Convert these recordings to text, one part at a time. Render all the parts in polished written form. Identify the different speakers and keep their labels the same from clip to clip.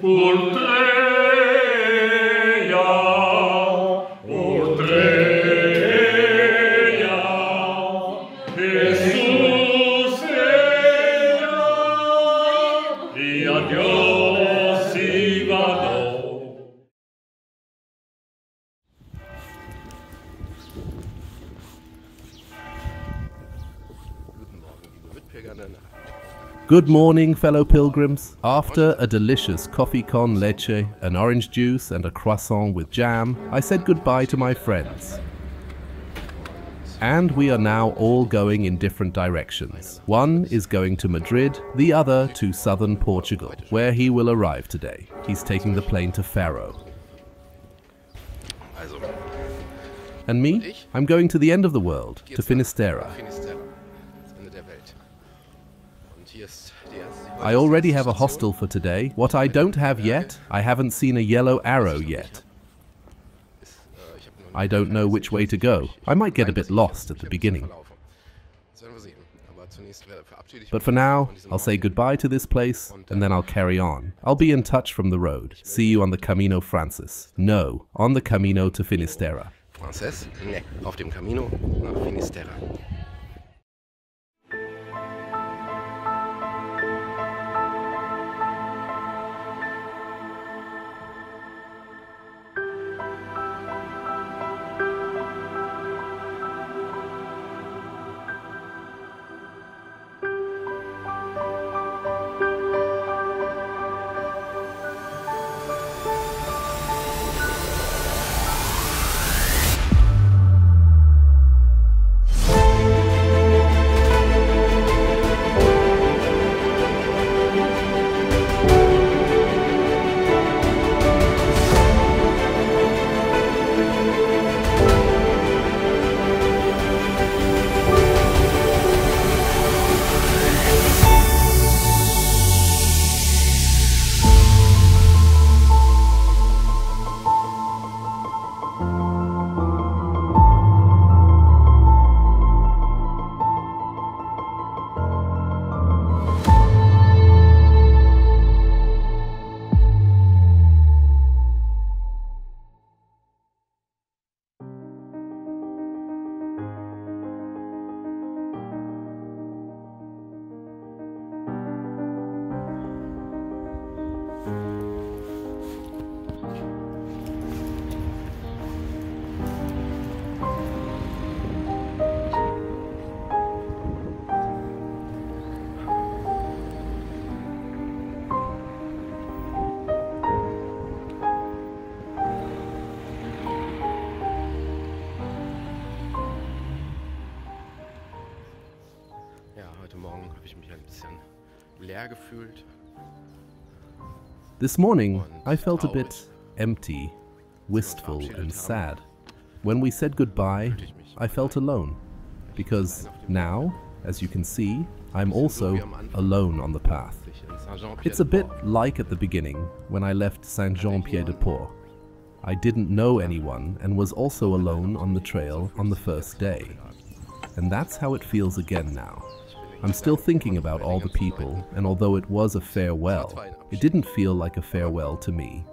Speaker 1: Ultreia, Ultreia Suseia, e adiós e vado.
Speaker 2: Good morning, fellow pilgrims. After a delicious coffee con leche, an orange juice and a croissant with jam, I said goodbye to my friends. And we are now all going in different directions. One is going to Madrid, the other to southern Portugal, where he will arrive today. He's taking the plane to Faro. And me? I'm going to the end of the world, to Fisterra. I already have a hostel for today. What I don't have yet, I haven't seen a yellow arrow yet. I don't know which way to go. I might get a bit lost at the beginning. But for now, I'll say goodbye to this place, and then I'll carry on. I'll be in touch from the road. See you on the Camino Francis. No, on the Camino to Fisterra.
Speaker 3: Frances? Ne, auf dem Camino nach Fisterra.
Speaker 2: This morning, I felt a bit empty, wistful and sad. When we said goodbye, I felt alone. Because now, as you can see, I'm also alone on the path. It's a bit like at the beginning, when I left Saint-Jean-Pied-de-Port. I didn't know anyone and was also alone on the trail on the first day. And that's how it feels again now. I'm still thinking about all the people, and although it was a farewell, it didn't feel like a farewell to me.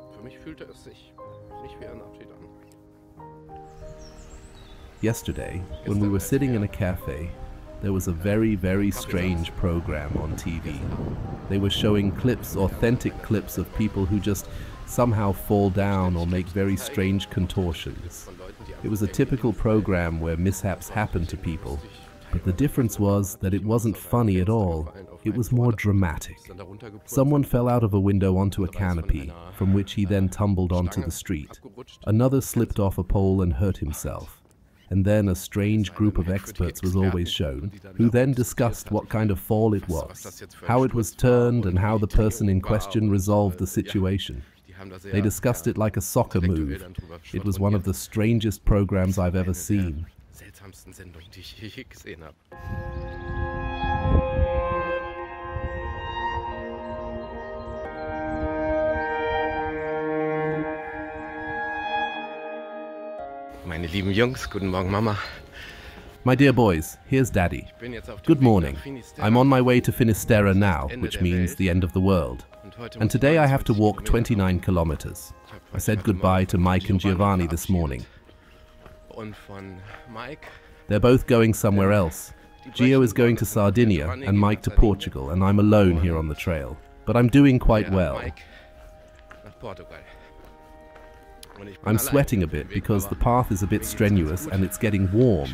Speaker 2: Yesterday, when we were sitting in a cafe, there was a very strange program on TV. They were showing clips, authentic clips of people who just somehow fall down or make very strange contortions. It was a typical program where mishaps happen to people. But the difference was that it wasn't funny at all. It was more dramatic. Someone fell out of a window onto a canopy, from which he then tumbled onto the street. Another slipped off a pole and hurt himself. And then a strange group of experts was always shown, who then discussed what kind of fall it was, how it was turned, and how the person in question resolved the situation. They discussed it like a soccer move. It was one of the strangest programs I've ever seen.
Speaker 3: Sendung, die ich je gesehen habe. Meine lieben Jungs, guten Morgen Mama.
Speaker 2: My dear boys, here's Daddy. Good morning. I'm on my way to Fisterra now, which means the end of the world. And today I have to walk 29 kilometers. I said goodbye to Mike and Giovanni this morning. They're both going somewhere else. Gio is going to Sardinia and Mike to Portugal, and I'm alone here on the trail. But I'm doing quite well. I'm sweating a bit because the path is a bit strenuous and it's getting warm.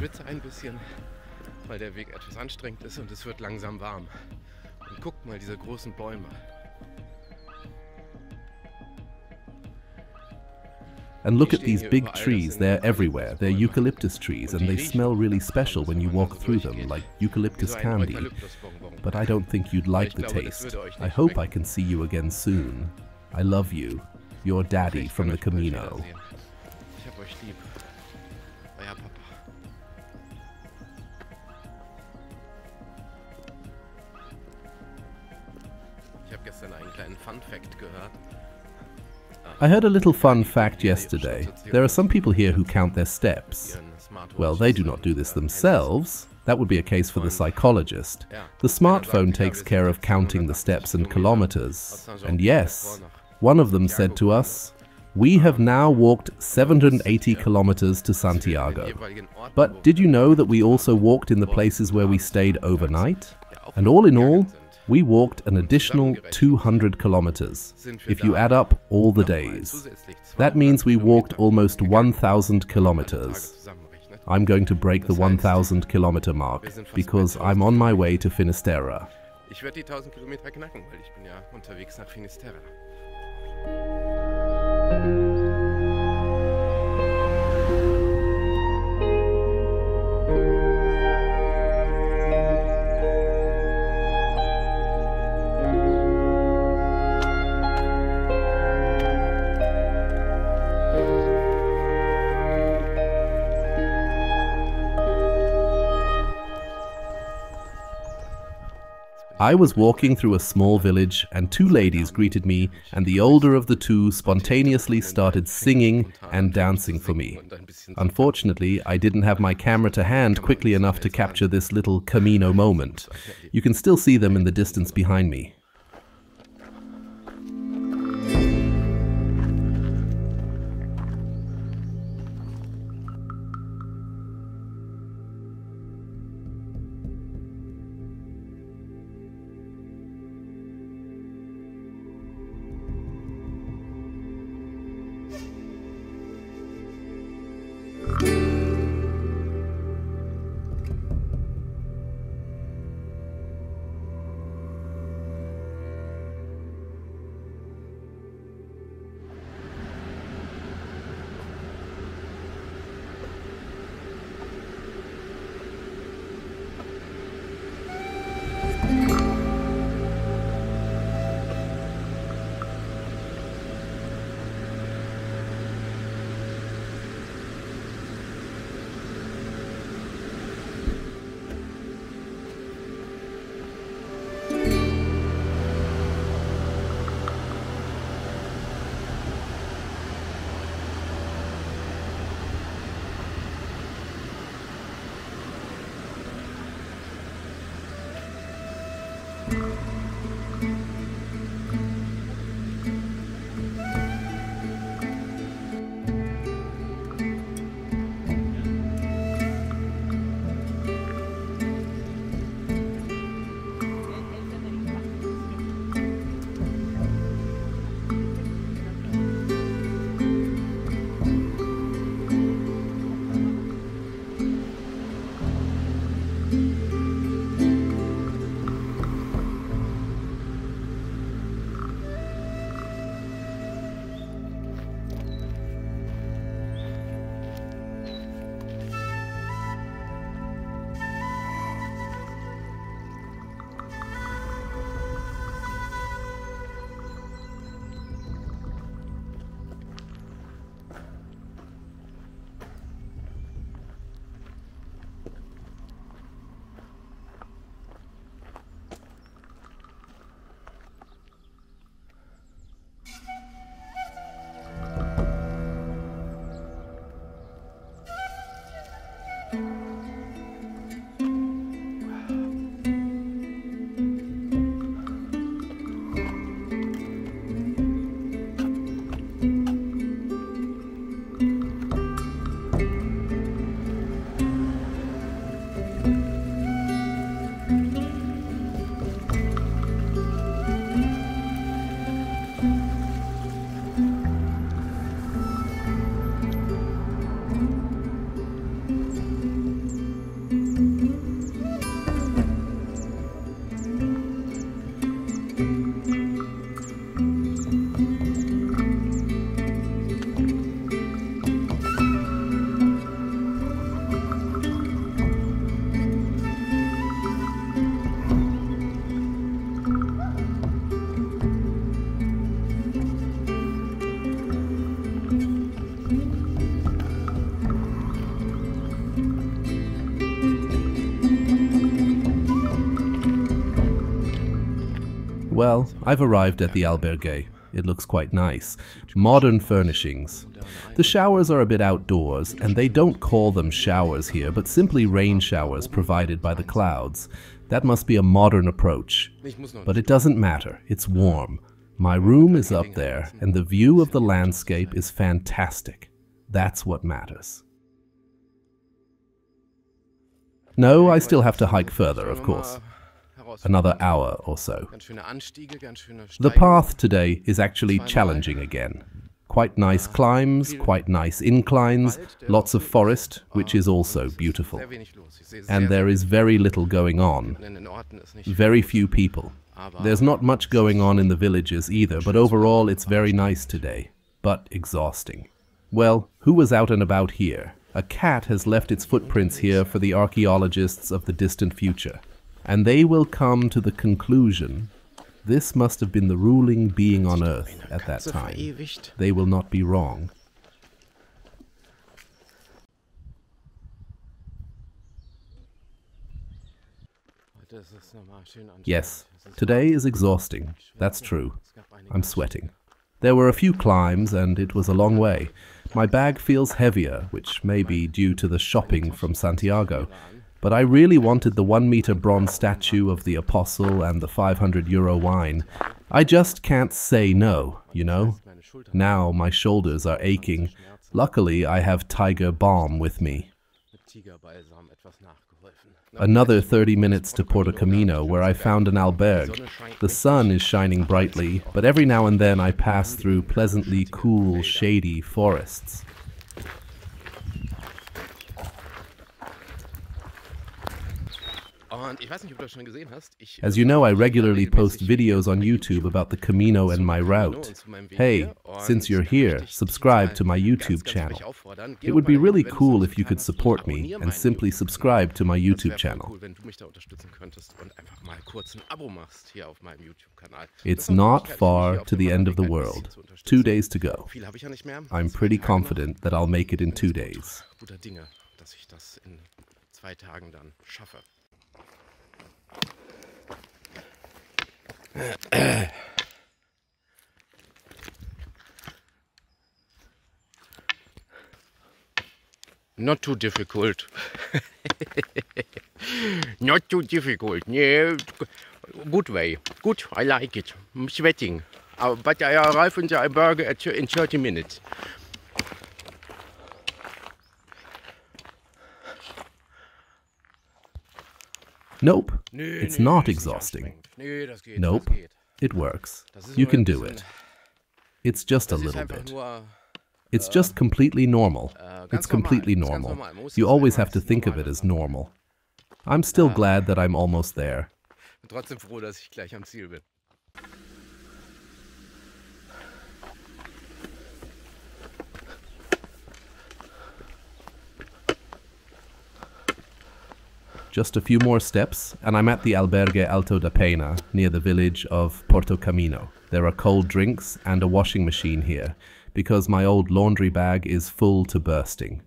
Speaker 2: And look at these big trees, they're everywhere. They're eucalyptus trees and they smell really special when you walk through them, like eucalyptus candy. But I don't think you'd like the taste. I hope I can see you again soon. I love you. Your daddy from the Camino. I heard a little fun fact yesterday. There are some people here who count their steps. Well, they do not do this themselves. That would be a case for the psychologist. The smartphone takes care of counting the steps and kilometers. And yes, one of them said to us, "We have now walked 780 kilometers to Santiago. But did you know that we also walked in the places where we stayed overnight? And all in all, we walked an additional 200 kilometers, if you add up all the days. That means we walked almost 1,000 kilometers. I'm going to break the 1,000 kilometer mark, because I'm on my way to Fisterra."
Speaker 3: Ich werde die 1.000 Kilometer knacken, weil ich bin ja unterwegs nach Fisterra.
Speaker 2: I was walking through a small village and two ladies greeted me, and the older of the two spontaneously started singing and dancing for me. Unfortunately, I didn't have my camera to hand quickly enough to capture this little Camino moment. You can still see them in the distance behind me. Well, I've arrived at the Albergue. It looks quite nice. Modern furnishings. The showers are a bit outdoors, and they don't call them showers here, but simply rain showers provided by the clouds. That must be a modern approach. But it doesn't matter. It's warm. My room is up there, and the view of the landscape is fantastic. That's what matters. No, I still have to hike further, of course. Another hour or so. The path today is actually challenging again. Quite nice climbs, quite nice inclines, lots of forest, which is also beautiful. And there is very little going on. Very few people. There's not much going on in the villages either, but overall it's very nice today, but exhausting. Well, who was out and about here? A cat has left its footprints here for the archaeologists of the distant future. And they will come to the conclusion, this must have been the ruling being on Earth at that time. They will not be wrong. Yes, today is exhausting. That's true. I'm sweating. There were a few climbs and it was a long way. My bag feels heavier, which may be due to the shopping from Santiago. But I really wanted the 1-meter bronze statue of the Apostle and the €500 wine. I just can't say no, you know? Now my shoulders are aching. Luckily, I have tiger balm with me. Another 30 minutes to Camino, where I found an albergue. The sun is shining brightly, but every now and then I pass through pleasantly cool, shady forests. As you know, I regularly post videos on YouTube about the Camino and my route. Hey, since you're here, subscribe to my YouTube channel. It would be really cool if you could support me and simply subscribe to my YouTube channel. It's not far to the end of the world. 2 days to go. I'm pretty confident that I'll make it in 2 days.
Speaker 3: Not too difficult. Not too difficult. Yeah, good way. Good, I like it. I'm sweating. But I arrive in the Albergue in 30 minutes.
Speaker 2: Nope, it's not exhausting. Nope, it works. You can do it. It's just a little bit. It's just completely normal. It's completely normal. You always have to think of it as normal. I'm still glad that I'm almost there. Just a few more steps, and I'm at the Albergue Alto de Pena, near the village of Camino. There are cold drinks and a washing machine here, because my old laundry bag is full to bursting.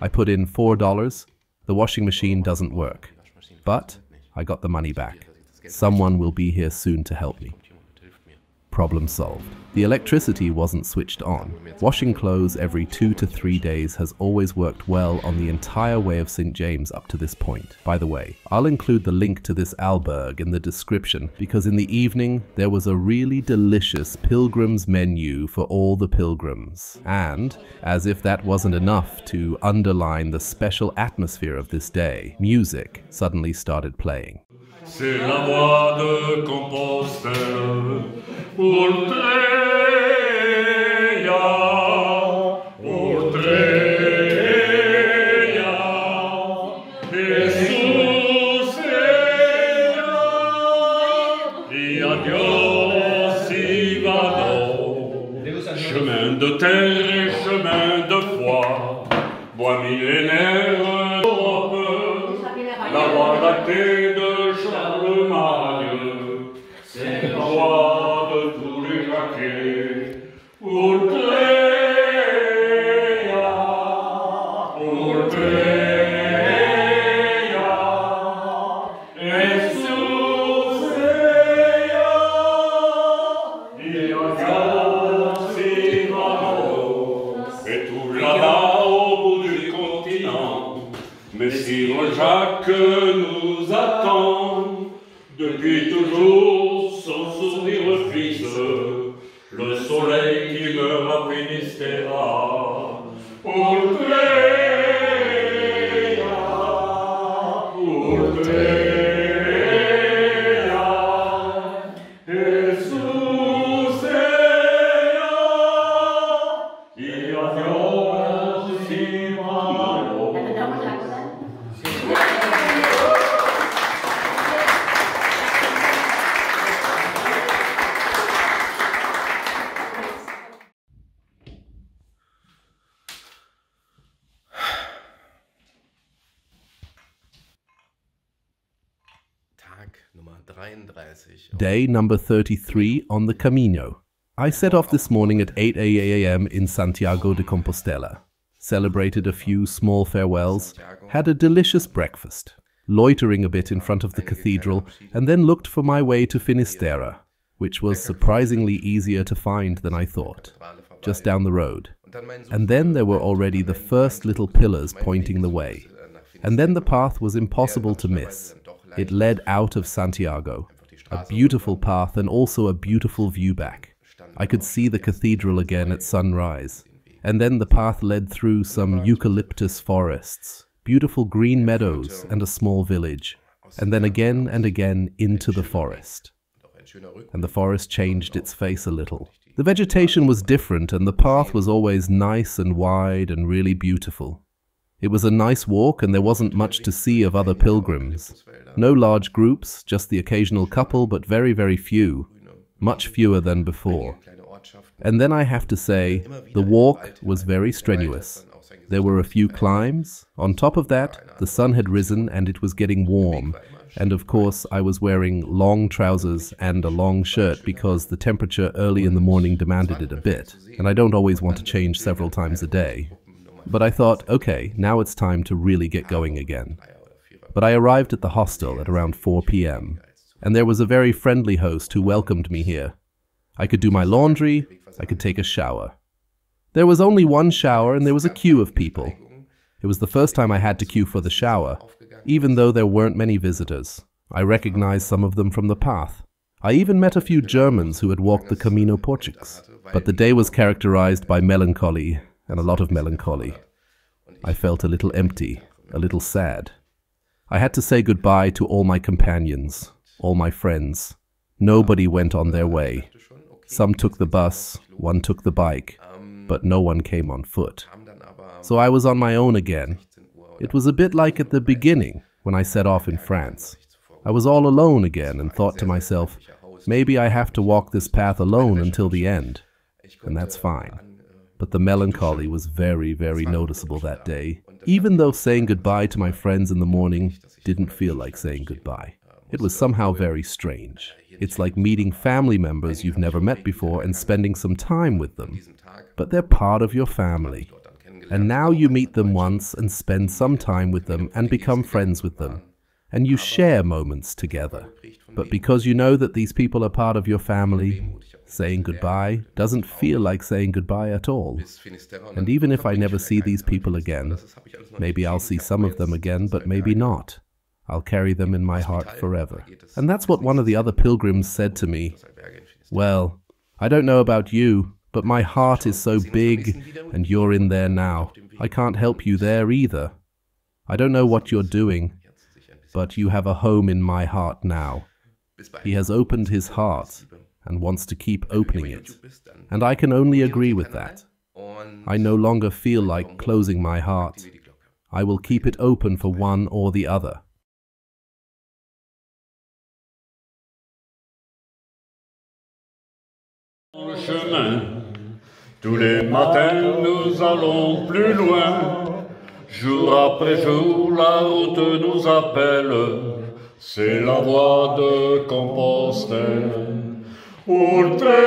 Speaker 2: I put in $4. The washing machine doesn't work, but I got the money back. Someone will be here soon to help me. Problem solved. The electricity wasn't switched on. Washing clothes every 2 to 3 days has always worked well on the entire way of St. James up to this point. By the way, I'll include the link to this albergue in the description, because in the evening there was a really delicious pilgrim's menu for all the pilgrims. And, as if that wasn't enough to underline the special atmosphere of this day, music suddenly started playing.
Speaker 1: C'est la voix de Compostela, Ultreia, Suseia, et adios y vado, chemin de terre et chemin de foi, bois millénaire d'Europe, la voie lactée de c'est la voix de tous les raquets. Ultreia, Ultreia. que nous attend. Depuis toujours, son sourire fixe, le soleil qui meurt à Fisterra. Ultreia, Ultreia, Suseia, qui avviò si malo.
Speaker 2: Day number 33 on the Camino. I set off this morning at 8 a.m. in Santiago de Compostela, celebrated a few small farewells, had a delicious breakfast, loitering a bit in front of the cathedral, and then looked for my way to Fisterra, which was surprisingly easier to find than I thought, just down the road. And then there were already the first little pillars pointing the way. And then the path was impossible to miss. It led out of Santiago, a beautiful path and also a beautiful view back. I could see the cathedral again at sunrise. And then the path led through some eucalyptus forests, beautiful green meadows and a small village, and then again and again into the forest. And the forest changed its face a little. The vegetation was different and the path was always nice and wide and really beautiful. It was a nice walk and there wasn't much to see of other pilgrims. No large groups, just the occasional couple, but very, very few. Much fewer than before. And then I have to say, the walk was very strenuous. There were a few climbs. On top of that, the sun had risen and it was getting warm. And of course, I was wearing long trousers and a long shirt because the temperature early in the morning demanded it a bit. And I don't always want to change several times a day. But I thought, okay, now it's time to really get going again. But I arrived at the hostel at around 4 p.m. and there was a very friendly host who welcomed me here. I could do my laundry, I could take a shower. There was only one shower and there was a queue of people. It was the first time I had to queue for the shower, even though there weren't many visitors. I recognized some of them from the path. I even met a few Germans who had walked the Camino Portuguese. But the day was characterized by melancholy, and a lot of melancholy. I felt a little empty, a little sad. I had to say goodbye to all my companions, all my friends. Nobody went on their way. Some took the bus, one took the bike, but no one came on foot. So I was on my own again. It was a bit like at the beginning, when I set off in France. I was all alone again and thought to myself, maybe I have to walk this path alone until the end, and that's fine. But the melancholy was very, very noticeable that day, even though saying goodbye to my friends in the morning didn't feel like saying goodbye. It was somehow very strange. It's like meeting family members you've never met before and spending some time with them. But they're part of your family. And now you meet them once and spend some time with them and become friends with them. And you share moments together. But because you know that these people are part of your family, saying goodbye doesn't feel like saying goodbye at all. And even if I never see these people again, maybe I'll see some of them again, but maybe not. I'll carry them in my heart forever. And that's what one of the other pilgrims said to me. Well, I don't know about you, but my heart is so big, and you're in there now. I can't help you there either. I don't know what you're doing, but you have a home in my heart now. He has opened his heart and wants to keep opening it. And I can only agree with that. I no longer feel like closing my heart. I will keep it open for one or the other.
Speaker 1: Le chemin, tous les matins nous allons plus loin. Jour après jour, la route nous appelle. C'est la voie de Compostelle. Ultreia,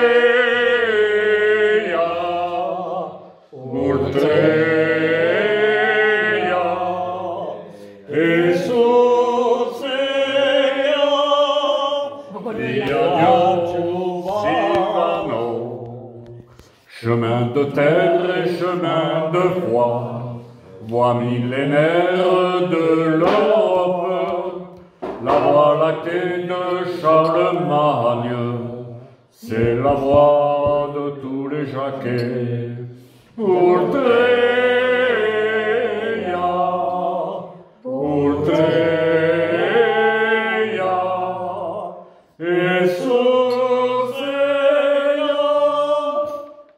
Speaker 1: Ultreia, et Suseia, chemin de terre et chemin de foi, voie millénaire de l'Europe. la quai de Charlemagne, c'est la voix de tous les jaquets. Ultreia, Ultreia, Suseia,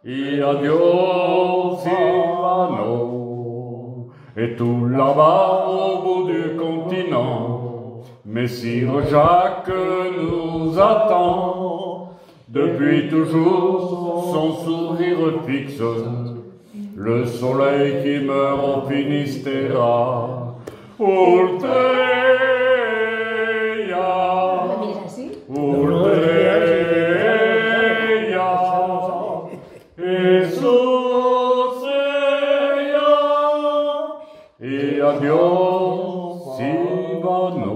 Speaker 1: et adieu Silvano, et tout là-bas au bout du continent, Messire Jacques nous attend, depuis toujours son sourire fixe, le soleil qui meurt au Finistera. Ultreia, Ultreia, et Suseia, et adieu Silvano.